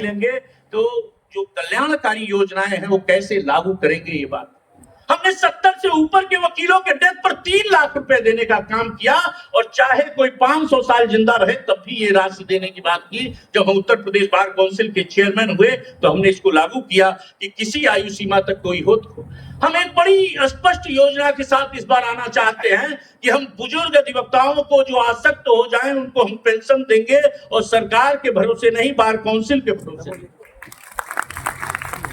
लेंगे तो जो कल्याणकारी योजनाएं हैं वो कैसे लागू करेंगे। ये बात हमने 70 से ऊपर के वकीलों के डेथ पर 3 लाख रुपए देने का काम किया और चाहे कोई 500 साल जिंदा रहे तब भी ये राशि देने की बात की। जब हम उत्तर प्रदेश बार काउंसिल के चेयरमैन हुए तो हमने इसको लागू किया कि किसी आयु सीमा तक कोई हो तो हम एक बड़ी स्पष्ट योजना के साथ इस बार आना चाहते हैं कि हम बुजुर्ग अधिवक्ताओं को जो आसक्त हो जाएं उनको हम पेंशन देंगे और सरकार के भरोसे नहीं, बार काउंसिल के भरोसे।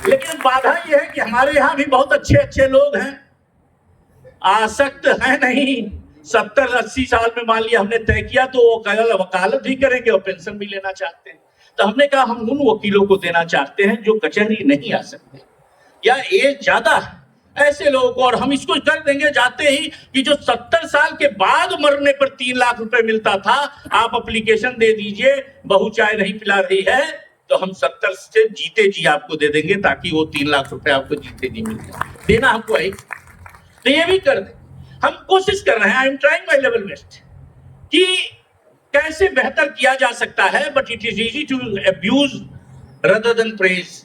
लेकिन बाधा यह है कि हमारे यहाँ भी बहुत अच्छे अच्छे लोग हैं, आसक्त है नहीं। 70-80 साल में मान लिया हमने तय किया तो वो वकालत भी करेंगे और पेंशन भी लेना चाहते हैं। तो हमने कहा हम उन वकीलों को देना चाहते हैं जो कचहरी नहीं आ सकते या एज ज्यादा है ऐसे लोगों को, और हम इसको कर देंगे जाते ही कि जो 70 साल के बाद मरने पर 3 लाख रुपए मिलता था, आप एप्लीकेशन दे दीजिए, बहू चाय नहीं पिला रही है तो हम 70 से जीते जी आपको दे देंगे ताकि वो 3 लाख रुपए आपको जीते जी मिल जाए। देना हमको है तो ये भी कर दे। हम कोशिश कर रहे हैं, I am trying my level best कि कैसे बेहतर किया जा सकता है, but it is easy to abuse rather than praise.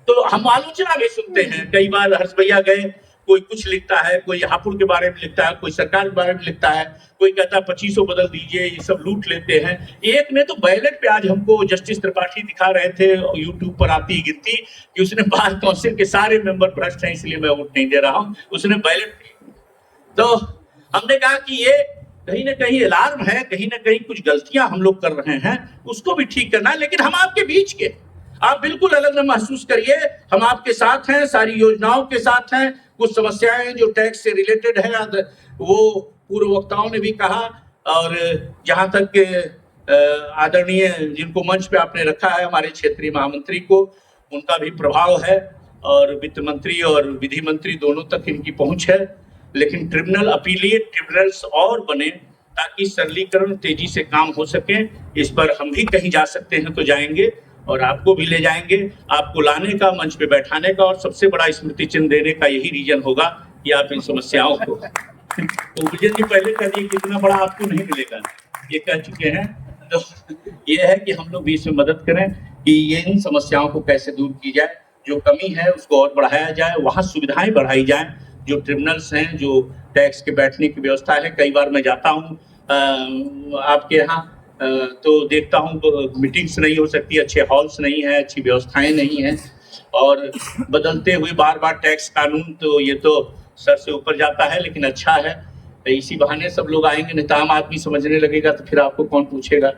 तो हम आलोचना भी सुनते हैं, कई बार हर्ष भैया गए, कोई कुछ लिखता है, कोई हापुड़ के बारे में लिखता है, कोई सरकार के बारे में लिखता है, कोई कहता है 2500 बदल दीजिए, ये सब लूट लेते हैं। एक ने तो बैलेट पे आज हमको जस्टिस त्रिपाठी दिखा रहे थे यूट्यूब पर आती गिनती कि उसने बार काउंसिल के सारे मेंबर भ्रष्ट हैं इसलिए मैं वोट नहीं दे रहा हूं, उसने बैलेट। तो हमने कहा कि ये कहीं ना कहीं अलार्म है, कहीं ना कहीं कुछ गलतियां हम लोग कर रहे हैं, उसको भी ठीक करना है। लेकिन हम आपके बीच के, आप बिल्कुल अलग न महसूस करिए, हम आपके साथ हैं, सारी योजनाओं के साथ हैं। कुछ समस्याएं जो टैक्स से रिलेटेड है वो पूर्व वक्ताओं ने भी कहा, और जहां तक आदरणीय जिनको मंच पे आपने रखा है हमारे क्षेत्रीय महामंत्री को, उनका भी प्रभाव है, और वित्त मंत्री और विधि मंत्री दोनों तक इनकी पहुंच है। लेकिन ट्रिब्यूनल, अपीलिएट ट्रिब्यूनल्स और बने ताकि सरलीकरण तेजी से काम हो सके। इस पर हम भी कहीं जा सकते हैं तो जाएंगे और आपको भी ले जाएंगे। आपको लाने का, मंच पे बैठाने का और सबसे बड़ा स्मृति चिन्ह देने का यही रीजन होगा कि आप इन समस्याओं को तो विजय जी पहले कह दिए कितना बड़ा आपको नहीं मिलेगा, ये कह चुके हैं। तो ये है कि हम लोग भी इसमें मदद करें कि ये इन समस्याओं को कैसे दूर की जाए, जो कमी है उसको और बढ़ाया जाए, वहाँ सुविधाएं बढ़ाई जाए। जो ट्रिब्यूनल्स हैं, जो टैक्स के बैठने की व्यवस्था है, कई बार मैं जाता हूँ आपके यहाँ तो देखता हूँ तो मीटिंग्स नहीं हो सकती, अच्छे हॉल्स नहीं है, अच्छी व्यवस्थाएं नहीं है, और बदलते हुए बार बार टैक्स कानून, तो ये तो सर से ऊपर जाता है। लेकिन अच्छा है, तो इसी बहाने सब लोग आएंगे, नहीं तो आम आदमी समझने लगेगा तो फिर आपको कौन पूछेगा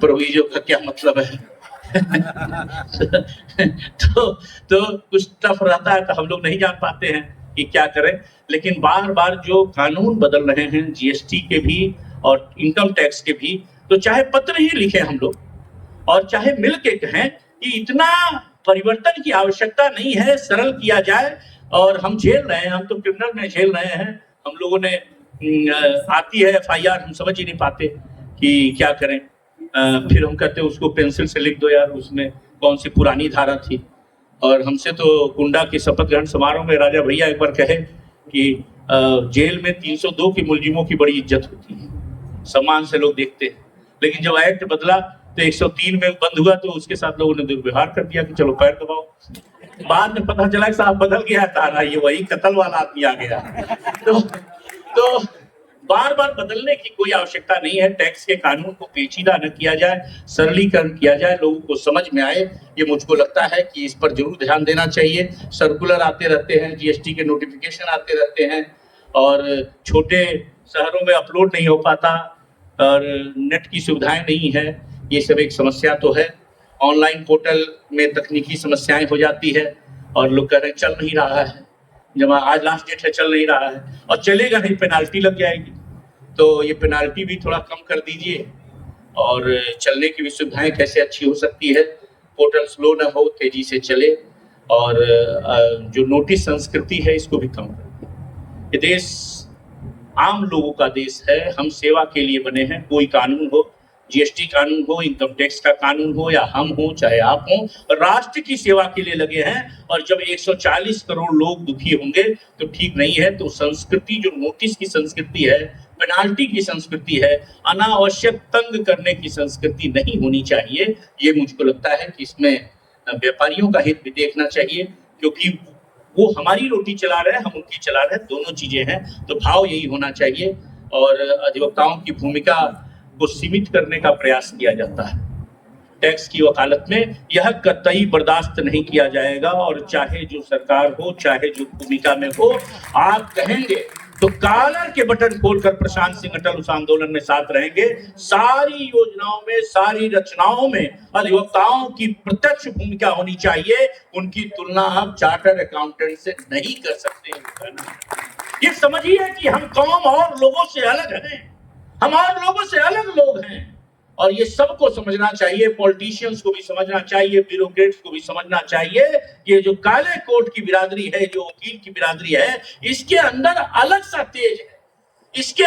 प्रोविजो का क्या मतलब है। तो कुछ टफ रहता है, तो हम लोग नहीं जान पाते हैं कि क्या करें। लेकिन बार बार जो कानून बदल रहे हैं, जीएसटी के भी और इनकम टैक्स के भी, तो चाहे पत्र ही लिखे हम लोग और चाहे मिल के कहें कि इतना परिवर्तन की आवश्यकता नहीं है, सरल किया जाए। और हम झेल रहे हैं, हम तो क्रिमिनल में झेल रहे हैं। हम लोगों ने आती है FIR, हम समझ ही नहीं पाते कि क्या करें। फिर हम कहते हैं उसको पेंसिल से लिख दो यार, उसमें कौन सी पुरानी धारा थी। और हमसे तो कुंडा के शपथ ग्रहण समारोह में राजा भैया एक बार कहे कि जेल में 302 के मुलजिमों की बड़ी इज्जत होती है, सम्मान से लोग देखते हैं। लेकिन जब एक्ट बदला तो 103 में बंद हुआ तो उसके साथ लोगों ने दुर्व्यवहार कर दिया कि चलो पैर दबाओ। बाद में पता चला कि साहब बदल गया तारा, ये वही कत्ल वाला आदमी आ गया। तो बार बार बदलने की कोई आवश्यकता नहीं है। टैक्स के कानून को पेचीदा न किया जाए, सरलीकरण किया जाए, लोगों को समझ में आए। ये मुझको लगता है कि इस पर जरूर ध्यान देना चाहिए। सर्कुलर आते रहते हैं, जीएसटी के नोटिफिकेशन आते रहते हैं, और छोटे शहरों में अपलोड नहीं हो पाता, और नेट की सुविधाएं नहीं है। ये सब एक समस्या तो है। ऑनलाइन पोर्टल में तकनीकी समस्याएं हो जाती है और लोग कह रहे हैं चल नहीं रहा है, जब आज लास्ट डेट है चल नहीं रहा है, और चलेगा नहीं पेनाल्टी लग जाएगी। तो ये पेनाल्टी भी थोड़ा कम कर दीजिए, और चलने की भी सुविधाएं कैसे अच्छी हो सकती है। पोर्टल स्लो ना हो, तेजी से चले, और जो नोटिस संस्कृति है इसको भी कम कर। ये देश आम लोगों का देश है, हम सेवा के लिए बने हैं। कोई कानून हो, जीएसटी कानून हो, इनकम टैक्स का कानून हो, या हम हो चाहे आप हो, राष्ट्र की सेवा के लिए लगे हैं। और जब 140 करोड़ लोग दुखी होंगे तो ठीक नहीं है। तो संस्कृति जो नोटिस की संस्कृति है, पेनाल्टी की संस्कृति है, अनावश्यक तंग करने की संस्कृति नहीं होनी चाहिए। ये मुझको लगता है कि इसमें व्यापारियों का हित भी देखना चाहिए, क्योंकि वो हमारी रोटी चला रहे हैं, हम उनकी चला रहे हैं, दोनों चीजें हैं। तो भाव यही होना चाहिए और अधिवक्ताओं की भूमिका को सीमित करने का प्रयास किया जाता है। टैक्स की वकालत में यह कतई बर्दाश्त नहीं किया जाएगा और चाहे जो सरकार हो, चाहे जो भूमिका में हो, आप कहेंगे तो कॉलर के बटन खोलकर प्रशांत सिंह अटल उस आंदोलन में साथ रहेंगे। सारी योजनाओं में, सारी रचनाओं में अधिवक्ताओं की प्रत्यक्ष भूमिका होनी चाहिए। उनकी तुलना आप चार्टर्ड अकाउंटेंट से नहीं कर सकते। ये समझिए कि हम कौम और लोगों से अलग हैं, हम और लोगों से अलग लोग हैं और ये सबको समझना चाहिए। पॉलिटिशियंस को भी समझना चाहिए, ब्यूरोक्रेट्स को भी समझना चाहिए कि ये जो काले कोट की बिरादरी है, जो वकील की बिरादरी है, इसके अंदर अलग सा तेज है, इसके